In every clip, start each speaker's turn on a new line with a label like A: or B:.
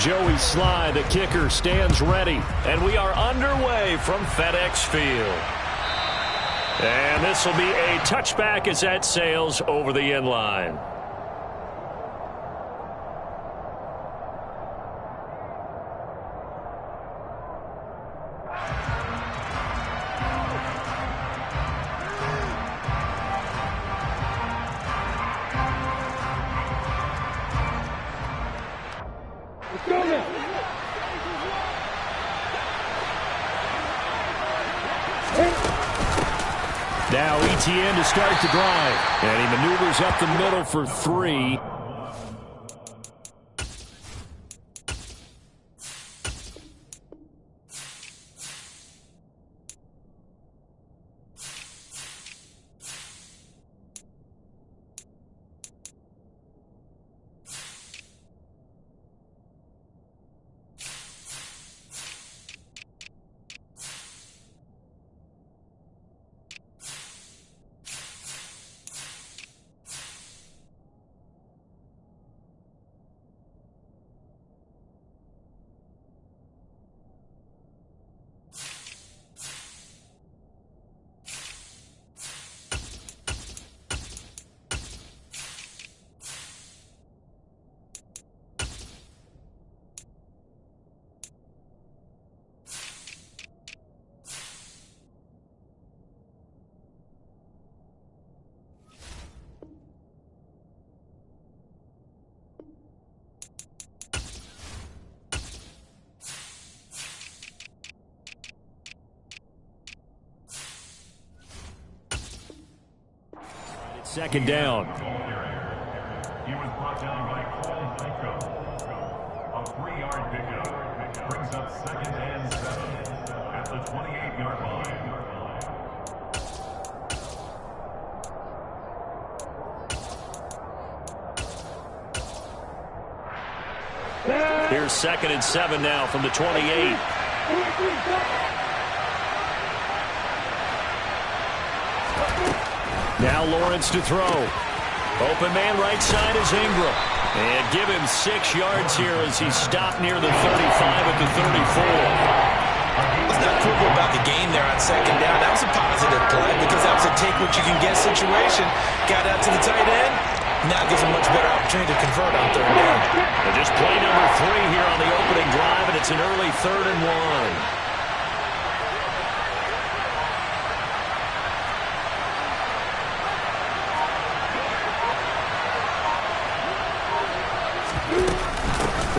A: Joey Sly, the kicker, stands ready. And we are underway from FedEx Field. And this will be a touchback as that sails over the end line. Now ETN to start the drive. And he maneuvers up the middle for 3. Second down.
B: He was brought down by Cole Nyko. A 3-yard pickup brings up 2nd and 7 at the 28-yard line.
A: Here's 2nd and 7 now from the 28. Now Lawrence to throw. Open man right side is Ingram. And give him 6 yards here as he stopped near the 35 at the 34.
C: Let's not quibble about the game there on 2nd down. That was a positive play because that was a take-what-you-can-get situation. Got out to the tight end. Now gives him much better opportunity to convert on 3rd down.
A: And just play number 3 here on the opening drive, and it's an early 3rd and 1.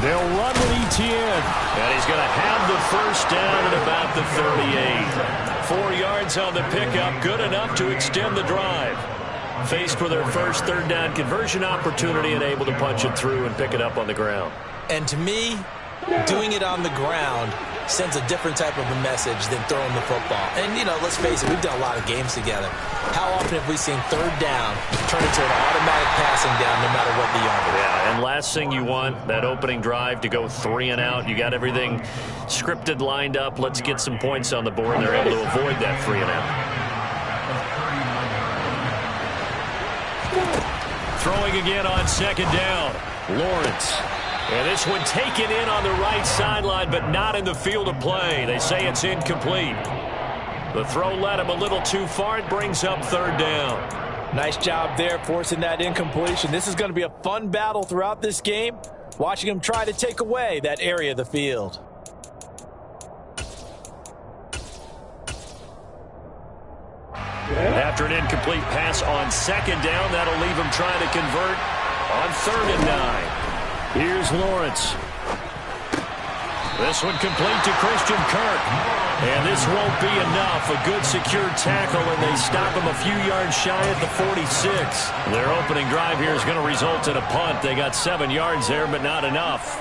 A: They'll run with ETN, and he's going to have the first down at about the 38. 4 yards on the pickup, good enough to extend the drive. Faced with their first 3rd down conversion opportunity and able to punch it through and pick it up on the ground.
C: And to me, doing it on the ground sends a different type of a message than throwing the football. And, you know, let's face it, we've done a lot of games together. How often have we seen 3rd down turn into an automatic passing down no matter what the yardage?
A: Yeah, and last thing you want, that opening drive to go 3 and out. You got everything scripted, lined up. Let's get some points on the board, and they're able to avoid that 3 and out. Throwing again on 2nd down. Lawrence. And this one taken in on the right sideline, but not in the field of play. They say it's incomplete. The throw led him a little too far. It brings up 3rd down.
D: Nice job there forcing that incompletion. This is going to be a fun battle throughout this game, watching him try to take away that area of the field.
A: After an incomplete pass on 2nd down, that'll leave him trying to convert on 3rd and 9. Here's Lawrence. This one complete to Christian Kirk. And this won't be enough. A good secure tackle, and they stop him a few yards shy at the 46. Their opening drive here is going to result in a punt. They got 7 yards there, but not enough.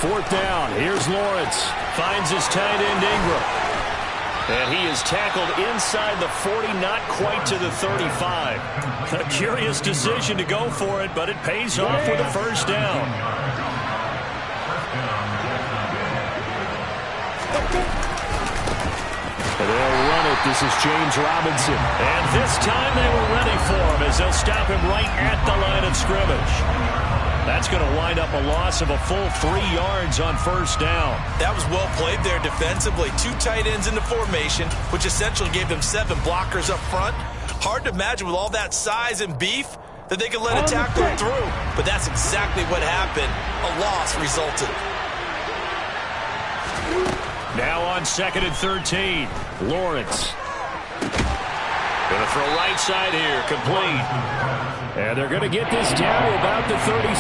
A: Fourth down. Here's Lawrence. Finds his tight end Ingram. And he is tackled inside the 40, not quite to the 35. A curious decision to go for it, but it pays off with a first down. They'll run it. This is James Robinson. And this time they were ready for him as they'll stop him right at the line of scrimmage. That's going to wind up a loss of a full 3 yards on first down.
C: That was well played there defensively. 2 tight ends into formation, which essentially gave them 7 blockers up front. Hard to imagine with all that size and beef that they could let a tackler through. But that's exactly what happened. A loss resulted.
A: Now on 2nd and 13. Lawrence. Going to throw right side here. Complete. And they're going to get this down to about the 37.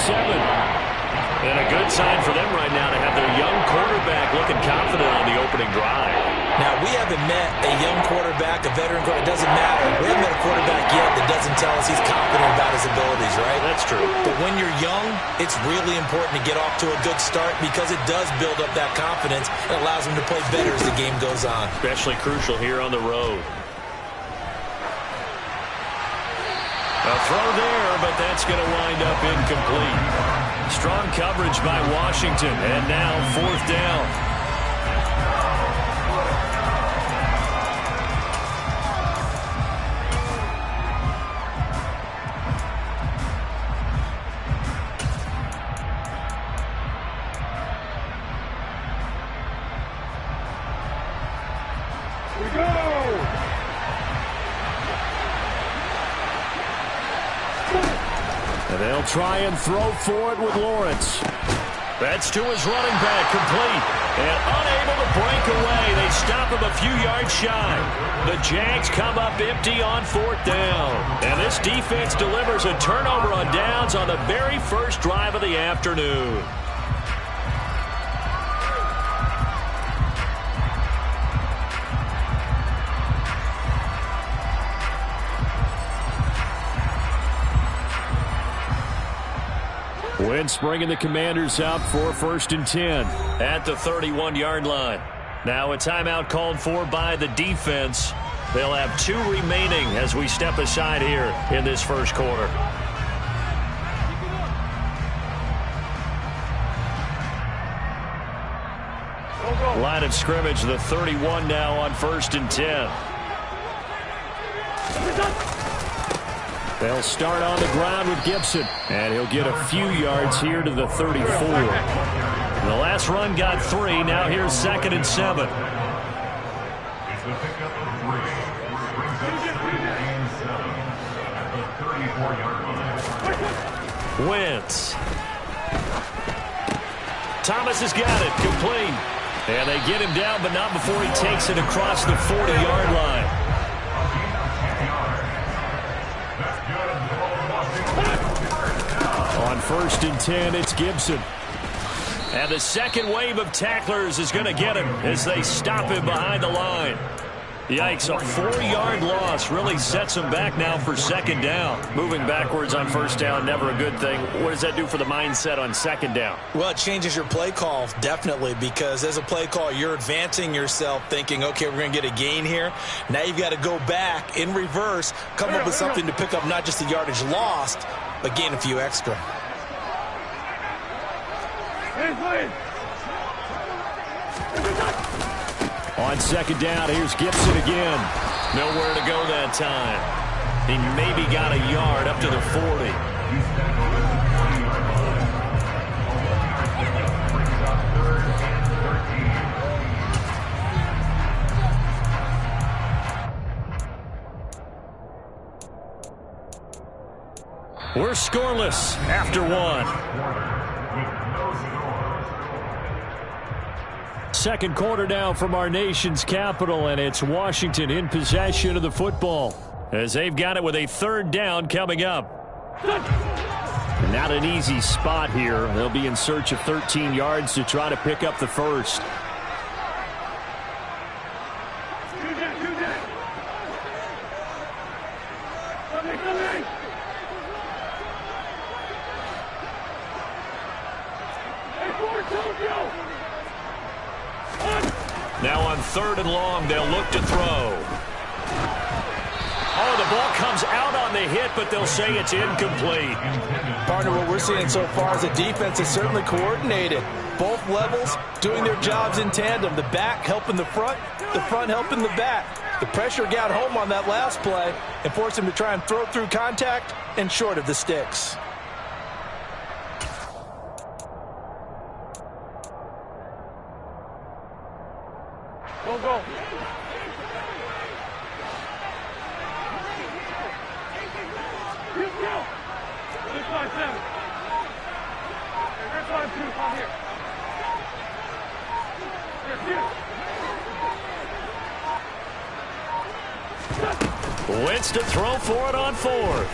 A: And a good sign for them right now to have their young quarterback looking confident on the opening drive.
C: Now, we haven't met a young quarterback, a veteran quarterback. It doesn't matter. We haven't met a quarterback yet that doesn't tell us he's confident about his abilities, right?
A: That's true.
C: But when you're young, it's really important to get off to a good start because it does build up that confidence and allows him to play better as the game goes on.
A: Especially crucial here on the road. A throw there, but that's going to wind up incomplete. Strong coverage by Washington, and now 4th down. And they'll try and throw for it with Lawrence. That's to his running back, complete. And unable to break away. They stop him a few yards shy. The Jags come up empty on 4th down. And this defense delivers a turnover on downs on the very first drive of the afternoon. Wentz bringing the Commanders out for 1st and 10 at the 31-yard line. Now a timeout called for by the defense. They'll have 2 remaining as we step aside here in this first quarter. Line of scrimmage, the 31 now on 1st and 10. They'll start on the ground with Gibson, and he'll get a few yards here to the 34. The last run got 3. Now here's 2nd and 7.
B: It's the pickup of 3. Brings up 2nd and 7 at the 34-yard line.
A: Wentz. Thomas has got it. Complete. And they get him down, but not before he takes it across the 40-yard line. On 1st and 10, it's Gibson. And the second wave of tacklers is going to get him as they stop him behind the line. Yikes, a 4-yard loss really sets him back now for 2nd down. Moving backwards on 1st down, never a good thing. What does that do for the mindset on 2nd down?
C: Well, it changes your play call, definitely, because as a play call, you're advancing yourself thinking, okay, we're going to get a gain here. Now you've got to go back in reverse, come up with something to pick up not just the yardage lost, but gain a few extra.
A: On 2nd down, here's Gibson again. Nowhere to go that time. He maybe got a yard up to the 40. We're scoreless after 1. Second quarter now from our nation's capital, and it's Washington in possession of the football as they've got it with a 3rd down coming up. Not an easy spot here. They'll be in search of 13 yards to try to pick up the first. Now on 3rd and long, they'll look to throw. Oh, the ball comes out on the hit, but they'll say it's incomplete.
D: Partner, what we're seeing so far is the defense is certainly coordinated. Both levels doing their jobs in tandem. The back helping the front helping the back. The pressure got home on that last play and forced him to try and throw through contact and short of the sticks.
E: Go. 657. That's why I'm two. Come here.
A: Wentz to throw for it on fourth.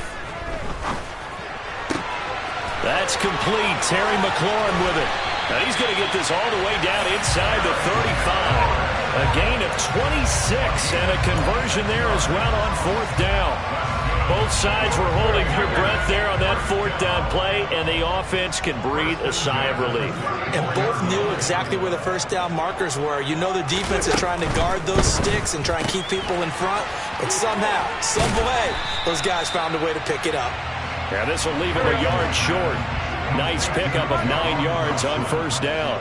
A: That's complete. Terry McLaurin with it. Now he's going to get this all the way down inside the 35. A gain of 26 and a conversion there as well on fourth down. Both sides were holding their breath there on that fourth down play, and the offense can breathe a sigh of relief.
C: And both knew exactly where the first down markers were. You know the defense is trying to guard those sticks and try and keep people in front, but somehow, some way, those guys found a way to pick it up.
A: Yeah, this will leave him a yard short. Nice pickup of 9 yards on first down.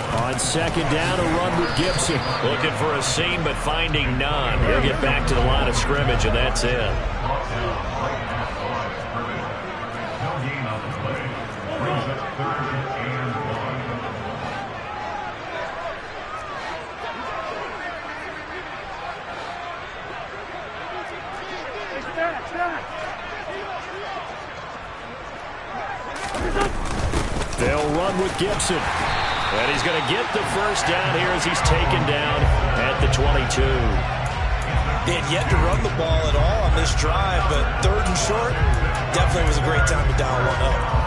A: On second down, a run with Gibson. Looking for a seam, but finding none. He'll get back to the line of scrimmage, and that's it. They'll run with Gibson. And he's going to get the first down here as he's taken down at the 22.
C: They had yet to run the ball at all on this drive, but third and short definitely was a great time to dial one up.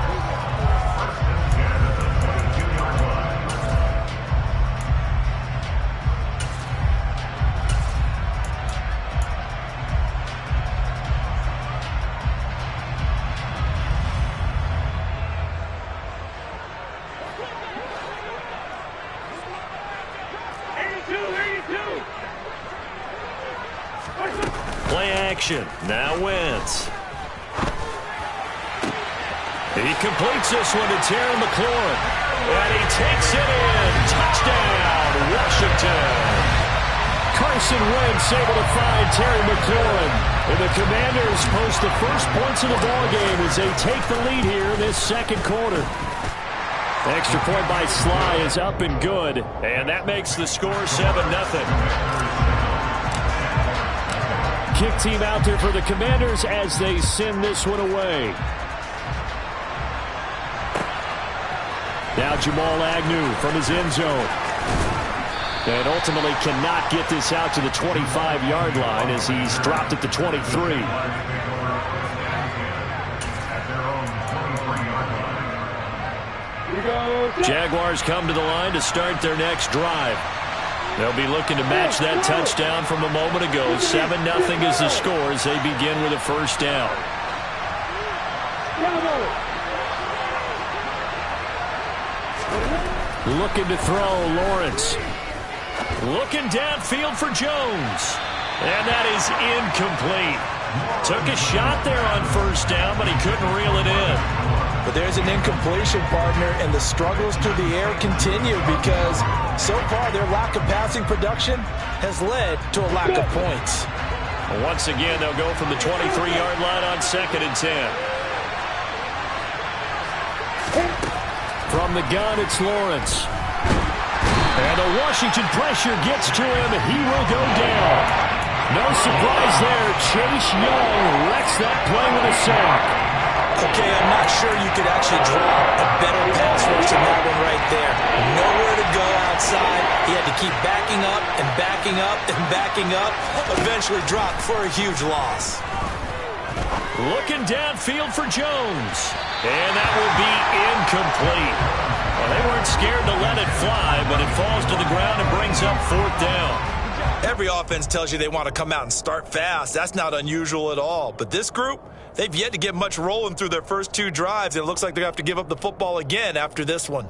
A: Now Wentz. He completes this one to Terry McLaurin. And he takes it in. Touchdown, Washington. Carson Wentz able to find Terry McLaurin. And the Commanders post the first points of the ballgame as they take the lead here in this second quarter. Extra point by Sly is up and good. And that makes the score 7-0. Kick team out there for the Commanders as they send this one away. Now Jamal Agnew from his end zone. And ultimately cannot get this out to the 25-yard line as he's dropped at the 23. Jaguars come to the line to start their next drive. They'll be looking to match that touchdown from a moment ago. 7-0 is the score as they begin with a first down. Looking to throw, Lawrence. Looking downfield for Jones. And that is incomplete. Took a shot there on first down, but he couldn't reel it in.
D: But there's an incompletion, partner, and the struggles through the air continue because so far their lack of passing production has led to a lack of points.
A: Once again, they'll go from the 23-yard line on 2nd and 10. From the gun, it's Lawrence. And the Washington pressure gets to him, and he will go down. No surprise there. Chase Young wrecks that play with a sack.
C: Okay, I'm not sure you could actually draw a better pass rush than that one right there. Nowhere to go outside. He had to keep backing up and backing up and backing up. Eventually dropped for a huge loss.
A: Looking downfield for Jones. And that will be incomplete. Well, they weren't scared to let it fly, but it falls to the ground and brings up fourth down.
C: Every offense tells you they want to come out and start fast. That's not unusual at all. But this group, they've yet to get much rolling through their first 2 drives. It looks like they're going to have to give up the football again after this one.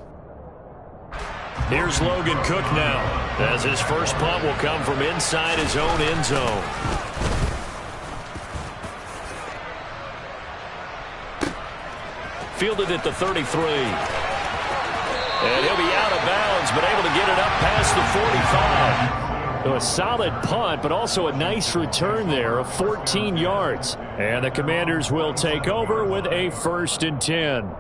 A: Here's Logan Cook now. As his first punt will come from inside his own end zone. Fielded at the 33. And he'll be out of bounds, but able to get it up past the 45. So a solid punt, but also a nice return there of 14 yards. And the Commanders will take over with a 1st and 10.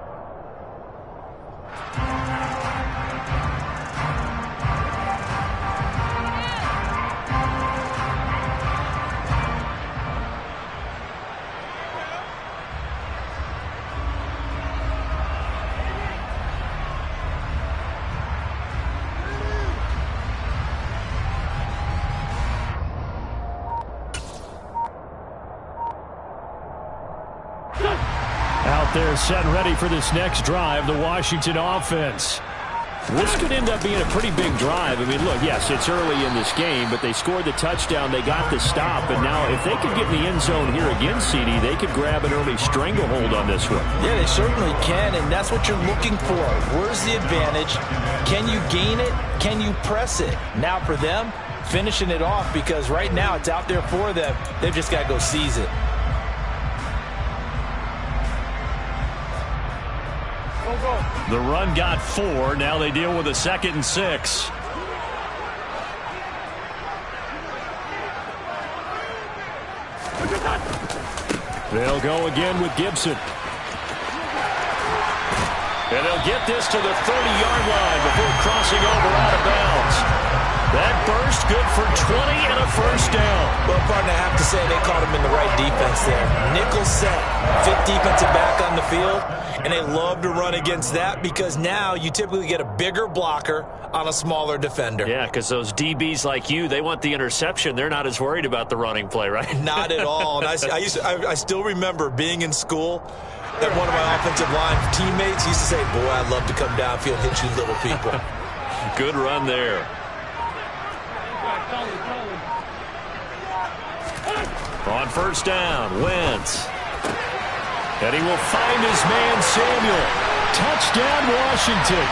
A: They're set and ready for this next drive, the Washington offense. This could end up being a pretty big drive. I mean, look, yes, it's early in this game, but they scored the touchdown. They got the stop, and now if they could get in the end zone here again, CD, they could grab an early stranglehold on this one.
C: Yeah, they certainly can, and that's what you're looking for. Where's the advantage? Can you gain it? Can you press it? Now for them, finishing it off, because right now it's out there for them. They've just got to go seize it.
A: The run got 4. Now they deal with a 2nd and 6. They'll go again with Gibson. And they'll get this to the 30-yard line before crossing over out of bounds. That burst good for 20 and a 1st down.
C: Well, partner, I have to say they caught him in the right defense there. Nickel set, 5th defensive back on the field, and they love to run against that because now you typically get a bigger blocker on a smaller defender.
A: Yeah, because those DBs like you, they want the interception. They're not as worried about the running play, right?
C: Not at all. And I still remember being in school that one of my offensive line teammates used to say, boy, I'd love to come downfield and hit you little people.
A: Good run there. On 1st down, Wentz. And he will find his man, Samuel. Touchdown, Washington.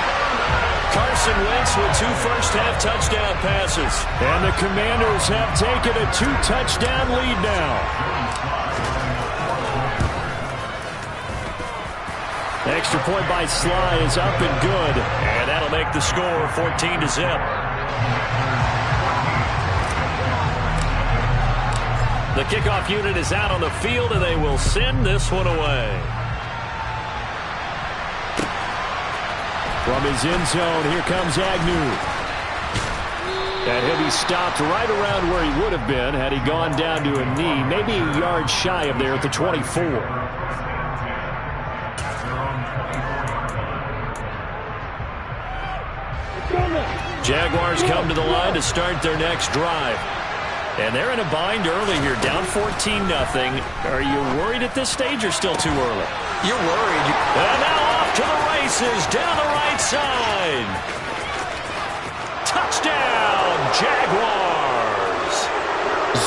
A: Carson Wentz with 2 first-half touchdown passes. And the Commanders have taken a 2-touchdown lead now. Extra point by Sly is up and good. And that'll make the score 14-0. The kickoff unit is out on the field, and they will send this one away. From his end zone, here comes Agnew. And he'll be stopped right around where he would have been had he gone down to a knee, maybe a yard shy of there at the 24. Jaguars come to the line to start their next drive. And they're in a bind early here, down 14-0. Are you worried at this stage or still too early?
C: You're worried.
A: And now off to the races, down the right side. Touchdown, Jaguars.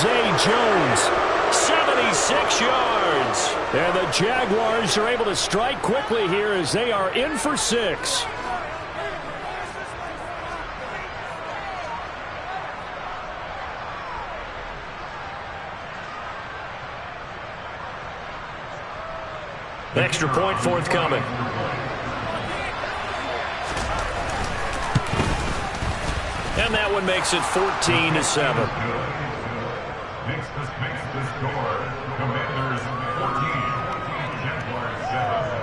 A: Zay Jones, 76 yards. And the Jaguars are able to strike quickly here as they are in for 6. Extra point forthcoming. And that one makes it 14-7.
B: Makes the score. Commanders 14, Jaguars 7.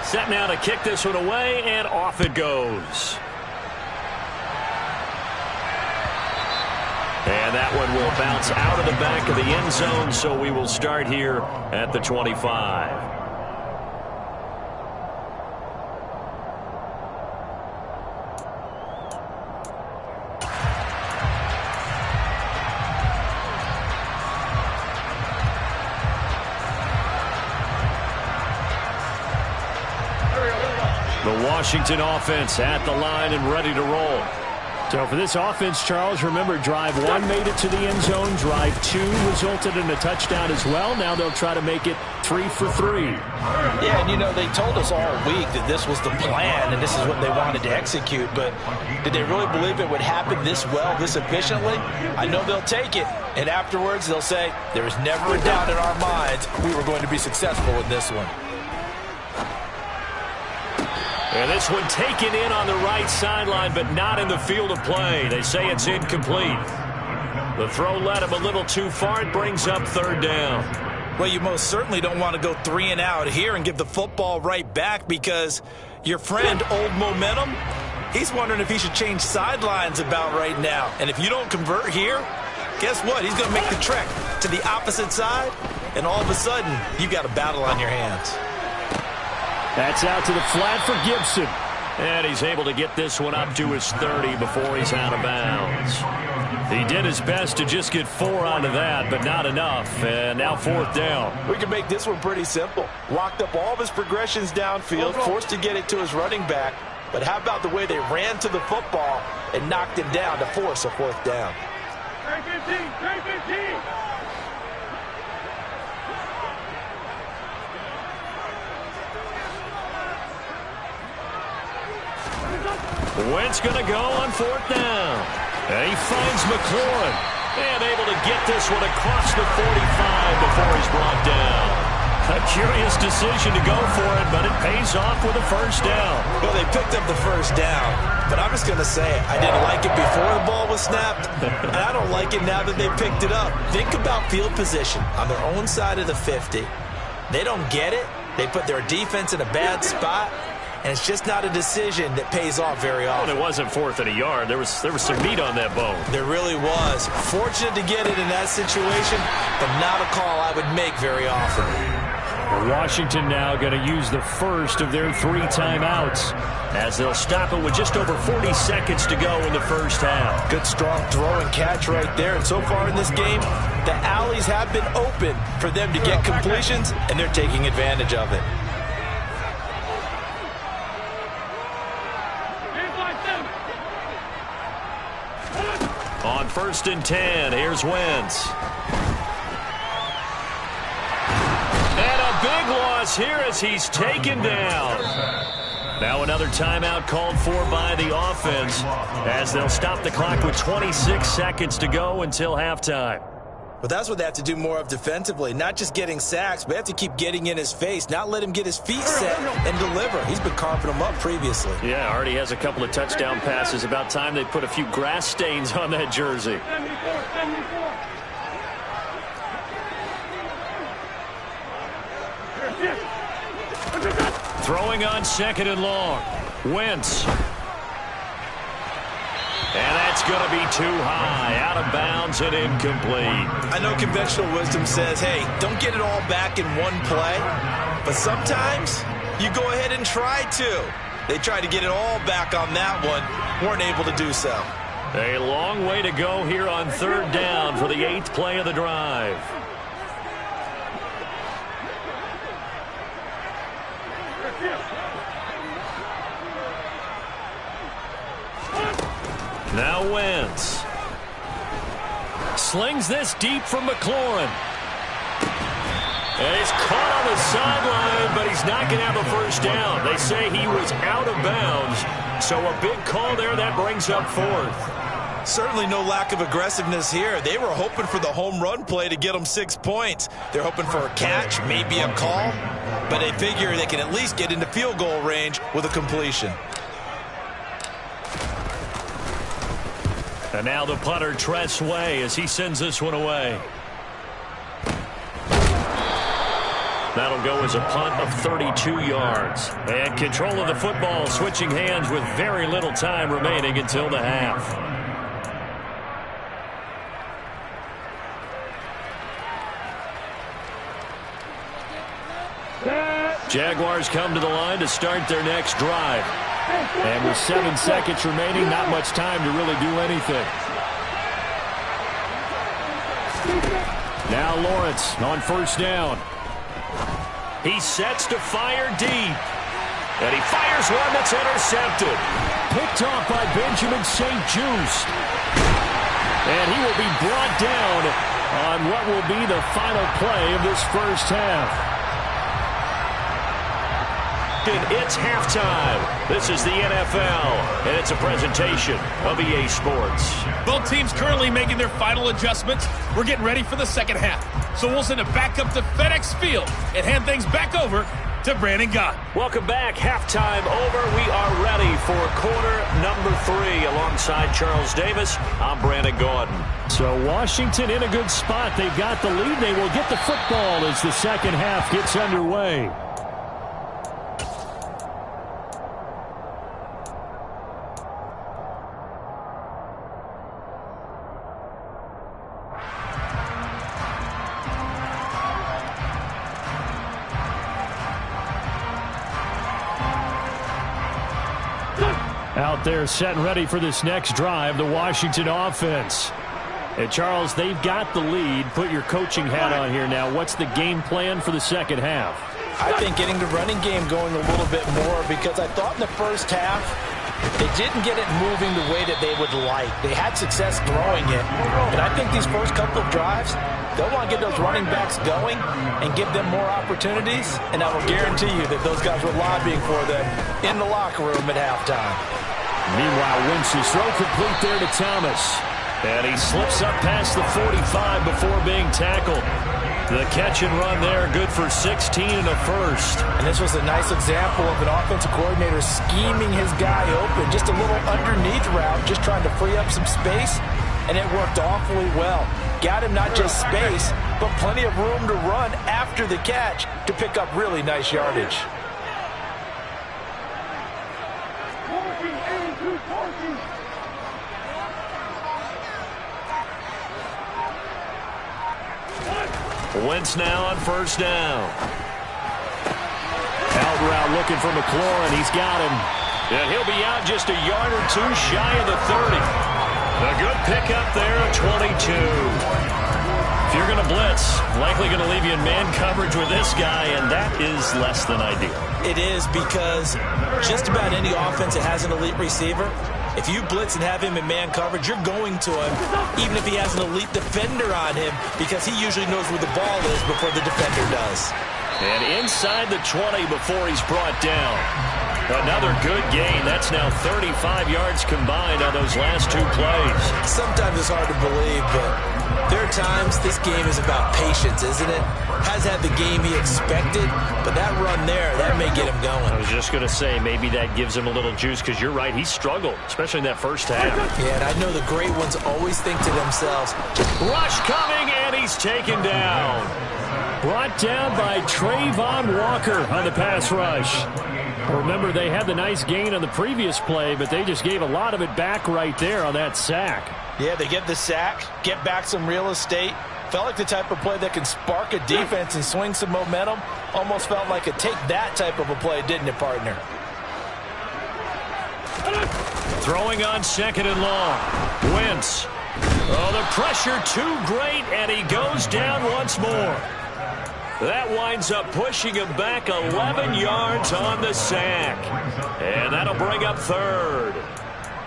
A: Set now to kick this one away, and off it goes. And that one will bounce out of the back of the end zone, so we will start here at the 25. The Washington offense at the line and ready to roll.
F: So for this offense, Charles, remember, drive 1 made it to the end zone. Drive 2 resulted in a touchdown as well. Now they'll try to make it 3 for 3.
D: Yeah, and you know, they told us all week that this was the plan and this is what they wanted to execute. But did they really believe it would happen this well, this efficiently? I know they'll take it. And afterwards, they'll say, there was never a doubt in our minds we were going to be successful in this one.
A: And this one taken in on the right sideline, but not in the field of play. They say it's incomplete. The throw led him a little too far. It brings up 3rd down.
D: Well, you most certainly don't want to go 3 and out here and give the football right back, because your friend, Old Momentum, he's wondering if he should change sidelines about right now. And if you don't convert here, guess what? He's going to make the trek to the opposite side, and all of a sudden, you've got a battle on your hands.
F: That's out to the flat for Gibson.
A: And he's able to get this one up to his 30 before he's out of bounds. He did his best to just get 4 onto that, but not enough. And now 4th down.
D: We can make this one pretty simple. Locked up all of his progressions downfield, forced to get it to his running back. But how about the way they ran to the football and knocked him down to force a 4th down?
E: Trey 15, Trey 15.
A: Wentz going to go on 4th down. And he finds McLaurin. And able to get this one across the 45 before he's brought down. A curious decision to go for it, but it pays off with a 1st down.
D: Well, they picked up the 1st down, but I'm just going to say I didn't like it before the ball was snapped, and I don't like it now that they picked it up. Think about field position on their own side of the 50. They don't get it. They put their defense in a bad spot. And it's just not a decision that pays off very often.
A: Well, it wasn't 4th and a yard. There was some meat on that bone.
D: There really was. Fortunate to get it in that situation, but not a call I would make very often.
F: Washington now going to use the first of their 3 timeouts,
A: as they'll stop it with just over 40 seconds to go in the 1st half.
D: Good strong throw and catch right there. And so far in this game, the alleys have been open for them to get completions, and they're taking advantage of it.
A: On 1st and 10, here's Wentz. And a big loss here as he's taken down. Now another timeout called for by the offense, as they'll stop the clock with 26 seconds to go until halftime.
D: But that's what they have to do more of defensively, not just getting sacks, but they have to keep getting in his face, not let him get his feet set and deliver. He's been carving them up previously.
A: Yeah, already has a couple of touchdown passes. About time they put a few grass stains on that jersey. 74. Throwing on 2nd and long. Wentz. And that's going to be too high, out of bounds and incomplete.
D: I know conventional wisdom says, hey, don't get it all back in one play. But sometimes you go ahead and try to. They tried to get it all back on that one, weren't able to do so.
A: A long way to go here on 3rd down for the 8th play of the drive. Now Wentz. Slings this deep from McLaurin. And he's caught on the sideline, but he's not going to have a 1st down. They say he was out of bounds. So a big call there, that brings up 4th.
D: Certainly no lack of aggressiveness here. They were hoping for the home run play to get them 6 points. They're hoping for a catch, maybe a call. But they figure they can at least get into field goal range with a completion.
A: And now the punter, Tress Way, as he sends this one away. That'll go as a punt of 32 yards. And control of the football switching hands with very little time remaining until the half. Jaguars come to the line to start their next drive.
F: And with 7 seconds remaining, not much time to really do anything. Now Lawrence on 1st down.
A: He sets to fire deep. And he fires one that's intercepted.
F: Picked off by Benjamin St-Juste. And he will be brought down on what will be the final play of this first half.
A: It's halftime. This is the NFL, and it's a presentation of EA Sports.
G: Both teams currently making their final adjustments. We're getting ready for the second half. So we'll send it back up to FedEx Field and hand things back over to Brandon Gaudin.
A: Welcome back. Halftime over. We are ready for quarter number 3. Alongside Charles Davis, I'm Brandon Gaudin.
F: So Washington in a good spot. They've got the lead. They will get the football as the second half gets underway. Out there set and ready for this next drive, the Washington offense. And Charles, they've got the lead. Put your coaching hat on here now. What's the game plan for the second half?
D: I think getting the running game going a little bit more, because I thought in the first half they didn't get it moving the way that they would like. They had success throwing it. And I think these first couple of drives, they'll want to get those running backs going and give them more opportunities. And I will guarantee you that those guys were lobbying for them in the locker room at halftime.
F: Meanwhile, Wentz's throw complete there to Thomas.
A: And he slips up past the 45 before being tackled. The catch and run there, good for 16 and a first.
D: And this was a nice example of an offensive coordinator scheming his guy open. Just a little underneath route, just trying to free up some space. And it worked awfully well. Got him not just space, but plenty of room to run after the catch to pick up really nice yardage.
A: Wentz now on first down.
F: Out route looking for McLaurin. He's got him.
A: And he'll be out just a yard or two shy of the 30. A good pickup there at 22. If you're going to blitz, likely going to leave you in man coverage with this guy, and that is less than ideal.
C: It is, because just about any offense that has an elite receiver, if you blitz and have him in man coverage, you're going to him, even if he has an elite defender on him, because he usually knows where the ball is before the defender does.
A: And inside the 20 before he's brought down. Another good gain. That's now 35 yards combined on those last two plays.
C: Sometimes it's hard to believe, but there are times this game is about patience, isn't it? Has had the game he expected, but that run there, that may get him going.
A: I was just going to say, maybe that gives him a little juice, because you're right, he struggled, especially in that first half.
C: Yeah, and I know the great ones always think to themselves,
A: rush coming, and he's taken down.
F: Brought down by Trayvon Walker on the pass rush. Remember, they had the nice gain on the previous play, but they just gave a lot of it back right there on that sack.
D: Yeah, they get the sack, get back some real estate. Felt like the type of play that can spark a defense and swing some momentum. Almost felt like a take that type of a play, didn't it, partner?
A: Throwing on second and long. Wentz. Oh, the pressure too great, and he goes down once more. That winds up pushing him back 11 yards on the sack. And that'll bring up third.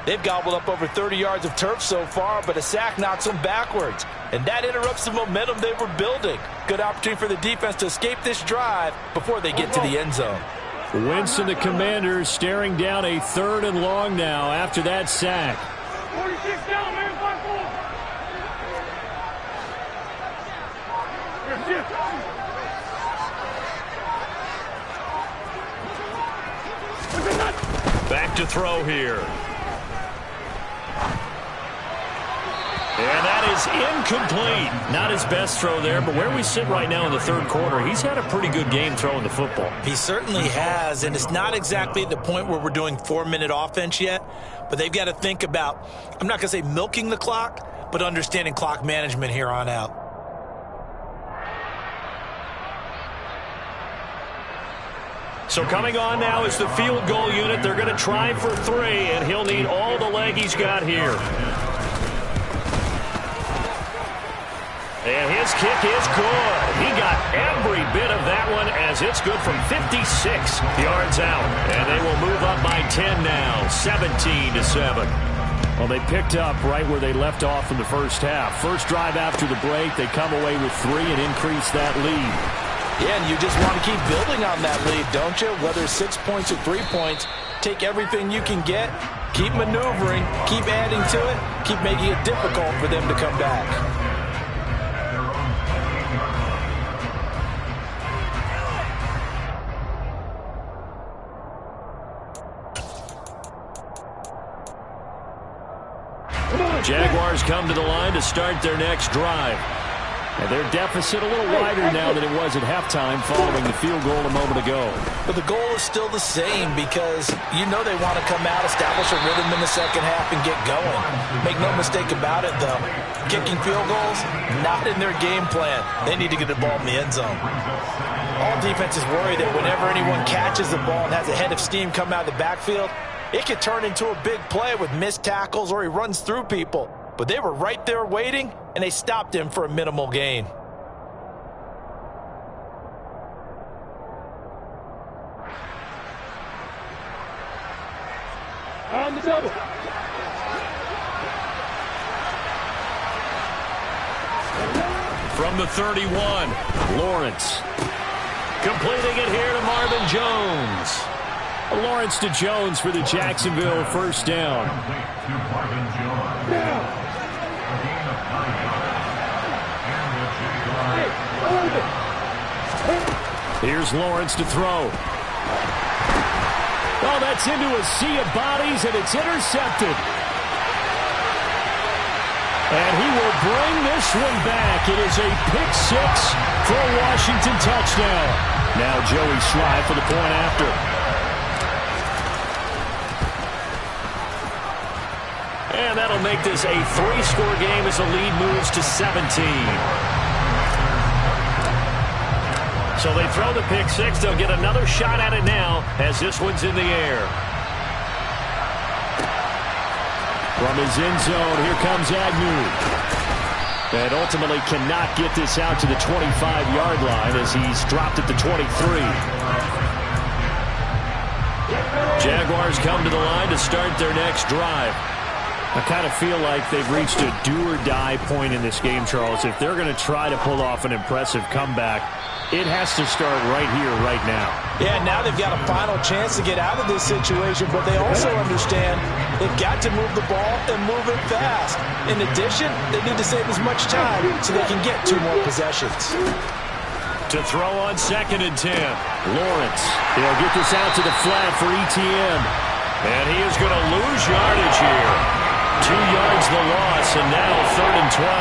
D: They've gobbled up over 30 yards of turf so far, but a sack knocks them backwards. And that interrupts the momentum they were building. Good opportunity for the defense to escape this drive before they get to the end zone.
F: Wentz and the Commanders staring down a third and long now after that sack.
E: 46 down, man, 5-4.
A: Back to throw here. And that is incomplete. Not his best throw there, but where we sit right now in the third quarter, he's had a pretty good game throwing the football.
C: He certainly has, and it's not exactly at the point where we're doing 4-minute offense yet, but they've got to think about, I'm not going to say milking the clock, but understanding clock management here on out.
A: So coming on now is the field goal unit. They're going to try for 3, and he'll need all the leg he's got here. And his kick is good. He got every bit of that one as it's good from 56 yards out. And they will move up by 10 now, 17-7.
F: Well, they picked up right where they left off in the first half. First drive after the break, they come away with 3 and increase that lead.
D: Yeah, and you just want to keep building on that lead, don't you? Whether it's 6 points or 3 points, take everything you can get, keep maneuvering, keep adding to it, keep making it difficult for them to come back.
A: Jaguars come to the line to start their next drive.
F: And their deficit a little wider now than it was at halftime following the field goal a moment ago.
D: But the goal is still the same because you know they want to come out, establish a rhythm in the second half, and get going. Make no mistake about it, though. Kicking field goals, not in their game plan. They need to get the ball in the end zone. All defenses worry that whenever anyone catches the ball and has a head of steam come out of the backfield, it could turn into a big play with missed tackles or he runs through people. But they were right there waiting, and they stopped him for a minimal gain.
E: On the double.
A: From the 31, Lawrence. Completing it here to Marvin Jones.
F: Lawrence to Jones for the Jacksonville first down. Here's Lawrence to throw. Oh, that's into a sea of bodies, and it's intercepted. And he will bring this one back. It is a pick six for a Washington touchdown. Now Joey Slye for the point after.
A: And that'll make this a 3-score game as the lead moves to 17. So they throw the pick six. They'll get another shot at it now as this one's in the air.
F: From his end zone, here comes Agnew. And ultimately cannot get this out to the 25-yard line as he's dropped at the 23.
A: Jaguars come to the line to start their next drive.
F: I kind of feel like they've reached a do-or-die point in this game, Charles. If they're going to try to pull off an impressive comeback, it has to start right here, right now.
D: Yeah, now they've got a final chance to get out of this situation, but they also understand they've got to move the ball and move it fast. In addition, they need to save as much time so they can get 2 more possessions.
A: To throw on 2nd and 10.
F: Lawrence, he'll get this out to the flat for ETN.
A: And he is going to lose yardage here. 2 yards the loss, and now 3rd and 12.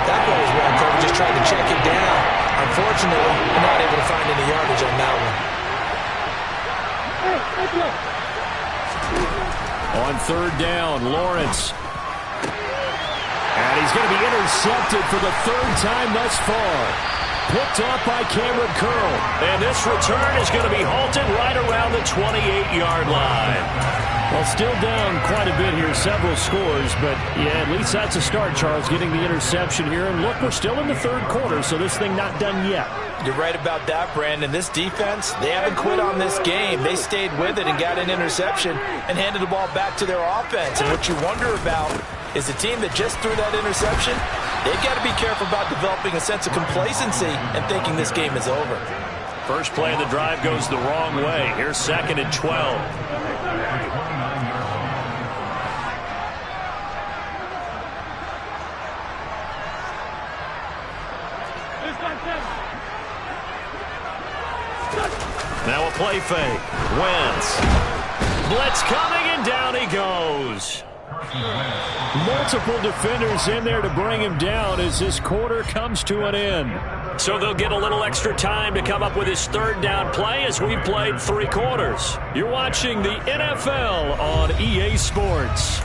D: That goes well, Kobe just tried to check it down. Unfortunately, they're not able to find any yardage on that
F: one. On 3rd down, Lawrence. And he's going to be intercepted for the 3rd time thus far. Picked off by Cameron Curl.
A: And this return is going to be halted right around the 28-yard line.
F: Well, still down quite a bit here, several scores, but yeah, at least that's a start, Charles, getting the interception here. And look, we're still in the 3rd quarter, so this thing not done yet.
D: You're right about that, Brandon. This defense, they haven't quit on this game. They stayed with it and got an interception and handed the ball back to their offense. And what you wonder about is the team that just threw that interception, they've got to be careful about developing a sense of complacency and thinking this game is over.
A: First play of the drive goes the wrong way. Here's 2nd and 12. Now a play fake. Wentz. Blitz coming, and down he goes.
F: Multiple defenders in there to bring him down as this quarter comes to an end.
A: So they'll get a little extra time to come up with his 3rd down play as we played 3 quarters. You're watching the NFL on EA Sports.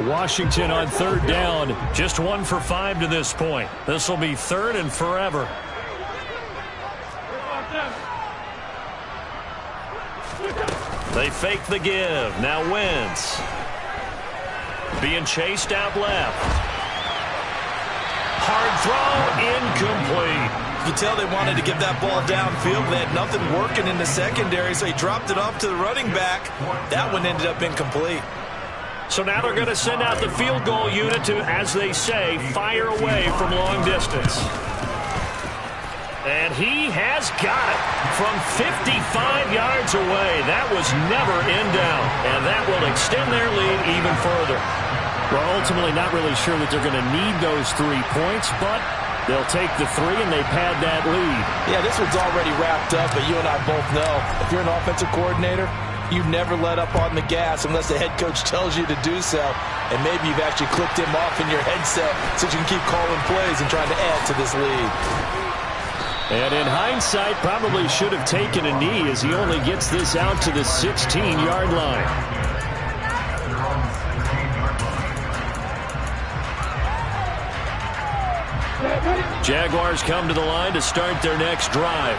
F: Washington on third down. Just 1 for 5 to this point. This will be third and forever. They fake the give. Now Wentz. Being chased out left. Hard throw, incomplete.
D: You can tell they wanted to get that ball downfield. They had nothing working in the secondary, so he dropped it off to the running back. That one ended up incomplete.
F: So now they're going to send out the field goal unit to, as they say, fire away from long distance. And he has got it from 55 yards away. That was never in doubt, and that will extend their lead even further. Well, ultimately not really sure that they're going to need those 3 points, but they'll take the 3 and they pad that lead.
D: Yeah, this one's already wrapped up, but you and I both know if you're an offensive coordinator, you never let up on the gas unless the head coach tells you to do so. And maybe you've actually clicked him off in your headset so you can keep calling plays and trying to add to this lead.
F: And in hindsight, probably should have taken a knee as he only gets this out to the 16-yard line. Jaguars come to the line to start their next drive.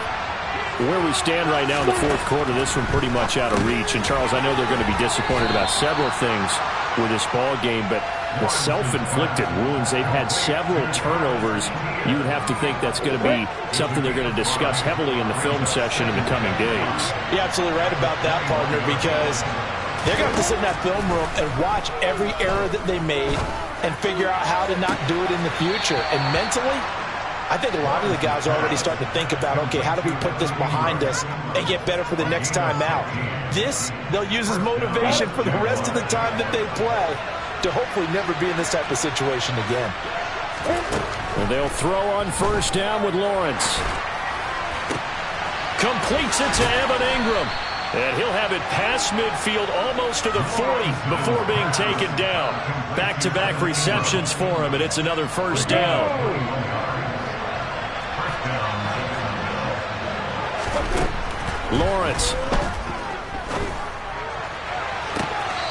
F: Where we stand right now in the fourth quarter, this one pretty much out of reach. And, Charles, I know they're going to be disappointed about several things with this ball game, but the self-inflicted wounds, they've had several turnovers. You would have to think that's going to be something they're going to discuss heavily in the film session in the coming days.
D: You're absolutely right about that, partner, because they're going to have to sit in that film room and watch every error that they made and figure out how to not do it in the future. And mentally, I think a lot of the guys are already starting to think about, okay, how do we put this behind us and get better for the next time out? This, they'll use as motivation for the rest of the time that they play to hopefully never be in this type of situation again.
F: And they'll throw on first down with Lawrence. Completes it to Evan Ingram. And he'll have it past midfield almost to the 40 before being taken down. Back-to-back receptions for him, and it's another first down. Lawrence.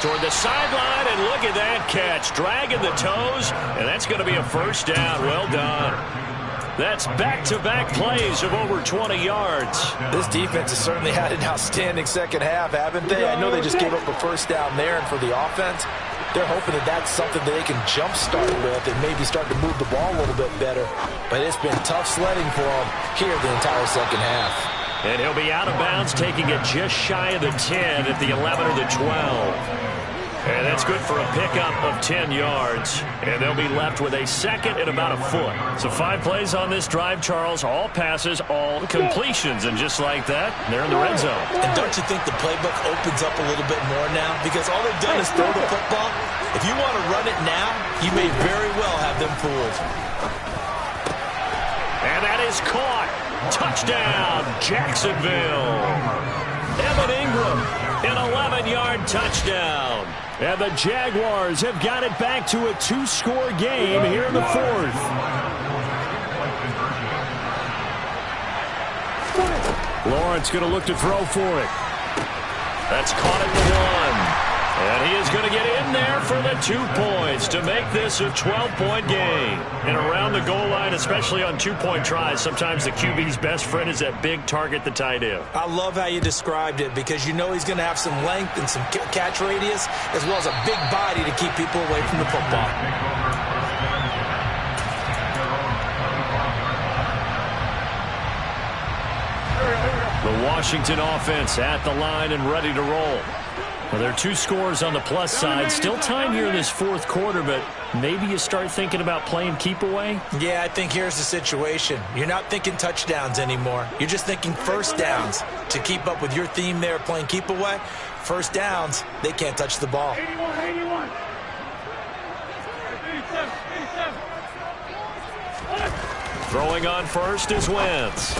F: Toward the sideline, and look at that catch. Dragging the toes, and that's going to be a first down. Well done. That's back-to-back plays of over 20 yards.
D: This defense has certainly had an outstanding second half, haven't they? I know they just gave up a first down there, and for the offense, they're hoping that that's something that they can jumpstart with and maybe start to move the ball a little bit better. But it's been tough sledding for them here the entire second half.
F: And he'll be out of bounds, taking it just shy of the 10 at the 11 or the 12. And that's good for a pickup of 10 yards. And they'll be left with a second and about a foot. So 5 plays on this drive, Charles. All passes, all completions. And just like that, they're in the red zone.
D: And don't you think the playbook opens up a little bit more now? Because all they've done is throw the football. If you want to run it now, you may very well have them fooled.
F: And that is caught. Touchdown, Jacksonville. Evan Ingram, an 11-yard touchdown. And the Jaguars have got it back to a 2-score game here in the fourth. Lawrence going to look to throw for it. That's caught at the 1. And he is going to get in there for the 2 points to make this a 12-point game. And around the goal line, especially on 2-point tries, sometimes the QB's best friend is that big target, the tight end.
D: I love how you described it because you know he's going to have some length and some catch radius as well as a big body to keep people away from the football.
F: The Washington offense at the line and ready to roll. Well, there are 2 scores on the plus side. Still time here in this fourth quarter, but maybe you start thinking about playing keep away?
D: Yeah, I think here's the situation. You're not thinking touchdowns anymore. You're just thinking first downs. To keep up with your theme there, playing keep away, first downs, they can't touch the ball.
E: 81. 87.
F: Throwing on first is Wentz.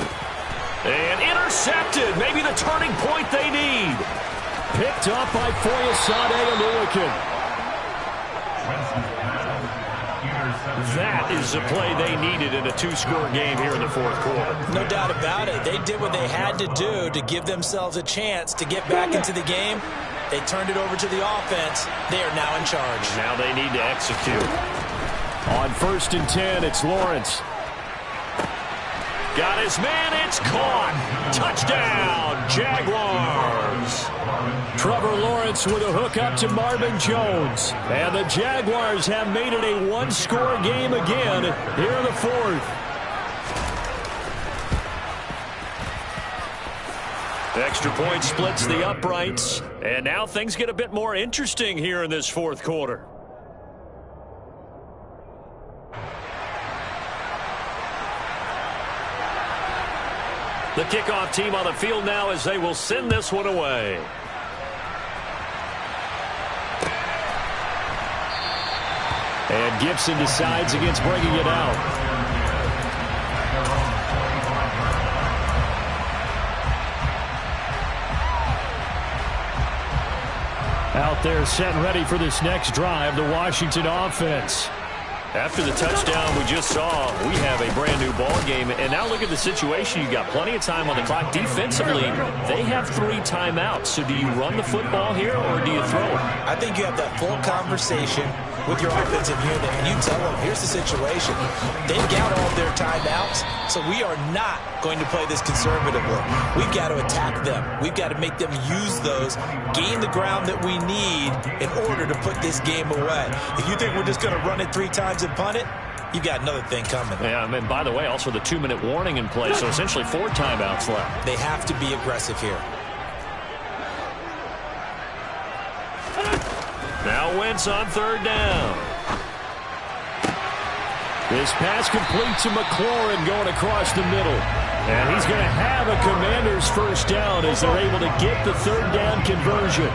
F: And intercepted. Maybe the turning point they need. Picked up by Foyesade Oluokun. That is the play they needed in a 2-score game here in the fourth quarter.
D: No doubt about it. They did what they had to do to give themselves a chance to get back into the game.
C: They turned it over to the offense. They are now in charge.
A: Now they need to execute.
F: On 1st and 10, it's Lawrence.
A: Got his man, it's caught. Touchdown, Jaguars.
F: Trevor Lawrence with a hook up to Marvin Jones. And the Jaguars have made it a one-score game again here in the 4th.
A: Extra point splits the uprights. And now things get a bit more interesting here in this 4th quarter. The kickoff team on the field now as they will send this one away.
F: And Gibson decides against bringing it out. Out there set and ready for this next drive, the Washington offense.
A: After the touchdown we just saw, we have a brand new ball game. And now look at the situation. You've got plenty of time on the clock. Defensively, they have 3 timeouts. So do you run the football here or do you throw it?
C: I think you have that full conversation with your offensive unit, and you tell them, here's the situation. They've got all of their timeouts, so we are not going to play this conservatively. We've got to attack them. We've got to make them use those, gain the ground that we need in order to put this game away. If you think we're just going to run it 3 times and punt it, you've got another thing coming.
A: Yeah, and by the way, also the 2-minute warning in place, so essentially 4 timeouts left.
C: They have to be aggressive here.
A: Now Wentz on 3rd down.
F: This pass complete to McLaurin going across the middle. And he's going to have a Commanders 1st down as they're able to get the 3rd down conversion.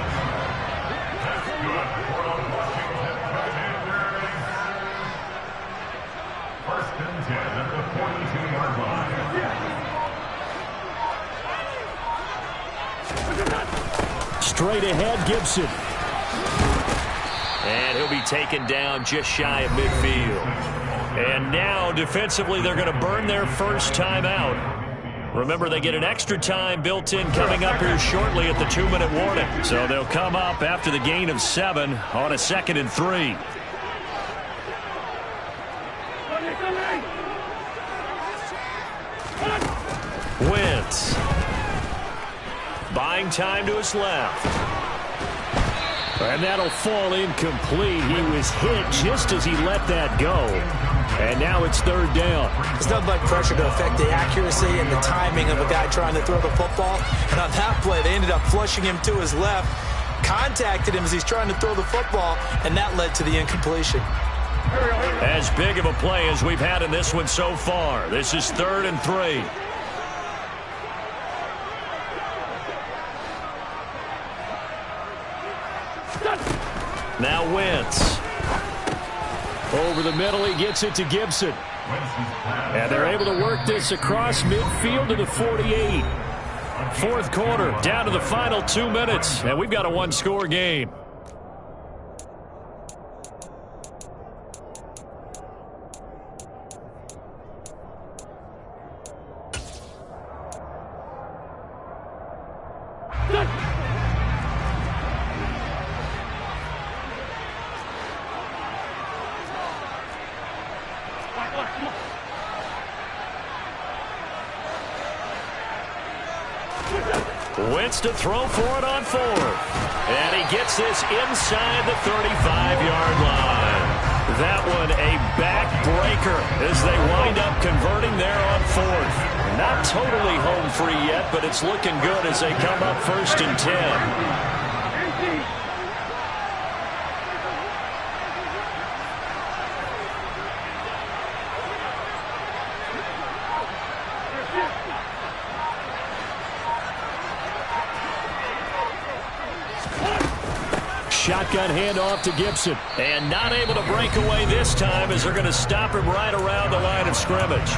B: First and 10 at the 42-yard line.
F: Straight ahead, Gibson.
A: And he'll be taken down just shy of midfield. And now, defensively, they're going to burn their 1st time out. Remember, they get an extra time built in coming up here shortly at the 2-minute warning. So they'll come up after the gain of 7 on a 2nd and 3. Wentz. Buying time to his left.
F: And that'll fall incomplete. He was hit just as he let that go. And now it's 3rd down.
C: It's nothing like pressure to affect the accuracy and the timing of a guy trying to throw the football. And on that play, they ended up flushing him to his left, contacted him as he's trying to throw the football, and that led to the incompletion.
A: As big of a play as we've had in this one so far. This is 3rd and 3. Now Wentz.
F: Over the middle, he gets it to Gibson. And they're able to work this across midfield to the 48. 4th quarter, down to the final 2 minutes. And we've got a 1-score game. Wentz to throw for it on 4th. And he gets this inside the 35-yard line. That one a backbreaker as they wind up converting there on 4th. Not totally home free yet, but it's looking good as they come up 1st and 10. Shotgun handoff to Gibson.
A: And not able to break away this time as they're going to stop him right around the line of scrimmage.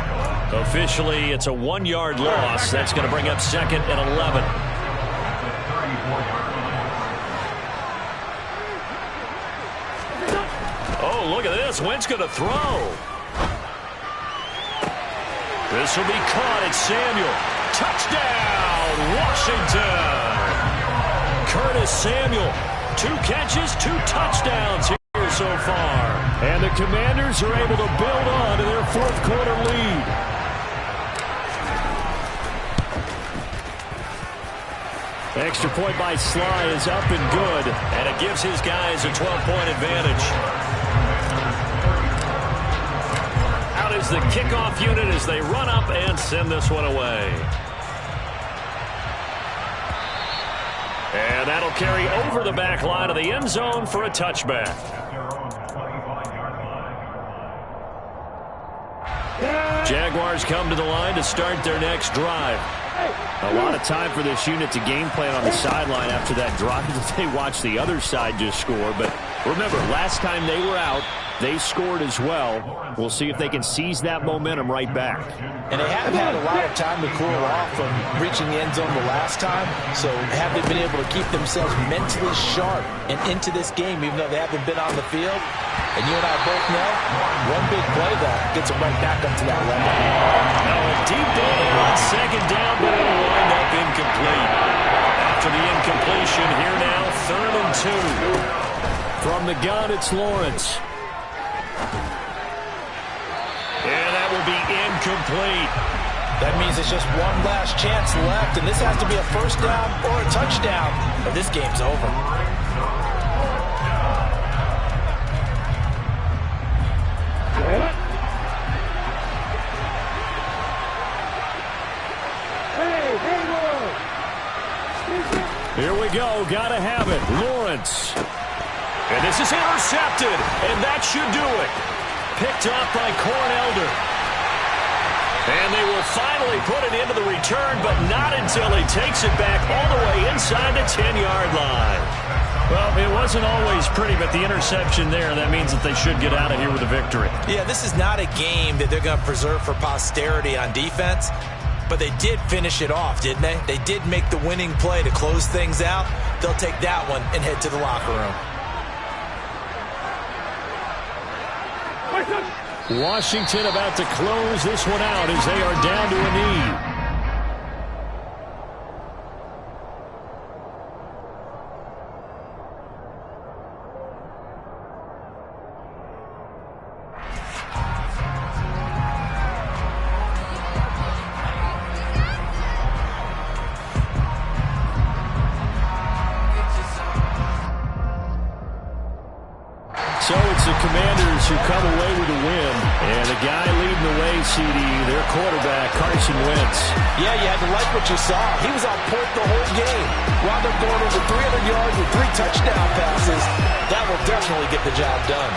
A: Officially, it's a 1-yard loss. That's going to bring up 2nd and 11. Oh, look at this. Wentz going to throw. This will be caught at Samuel. Touchdown, Washington. Curtis Curtis Samuel. 2 catches, 2 touchdowns here so far.
F: And the Commanders are able to build on to their fourth quarter lead. Extra point by Sly is up and good.
A: And it gives his guys a 12-point advantage. Out is the kickoff unit as they run up and send this one away. And that'll carry over the back line of the end zone for a touchback. Jaguars come to the line to start their next drive.
F: A lot of time for this unit to game plan on the sideline after that drive that they watched the other side just score. But remember, last time they were out, they scored as well. We'll see if they can seize that momentum right back.
D: And they haven't had a lot of time to cool off from reaching the end zone the last time. So have they been able to keep themselves mentally sharp and into this game, even though they haven't been on the field? And you and I both know, one big play, though, gets them right back up to that level.
A: Now a deep ball there on second down, but it'll wind up incomplete. After the incompletion, here now, 3rd and 2.
F: From the gun, it's Lawrence.
A: And that will be incomplete.
D: That means it's just one last chance left, and this has to be a first down or a touchdown, or this game's over.
F: Here we go. Gotta have it. Lawrence.
A: And this is intercepted, and that should do it. Picked up by Corn Elder. And they will finally put it into the return, but not until he takes it back all the way inside the 10-yard line.
F: Well, it wasn't always pretty, but the interception there, that means that they should get out of here with a victory.
D: Yeah, this is not a game that they're going to preserve for posterity on defense, but they did finish it off, didn't they? They did make the winning play to close things out. They'll take that one and head to the locker room.
F: Washington about to close this one out as they are down to a knee. So it's the Commanders who come away with a win. And the guy leading the way, CD, their quarterback, Carson Wentz.
D: Yeah, you had to like what you saw. He was on point the whole game. Wound up going over 300 yards with 3 touchdown passes. That will definitely get the job done.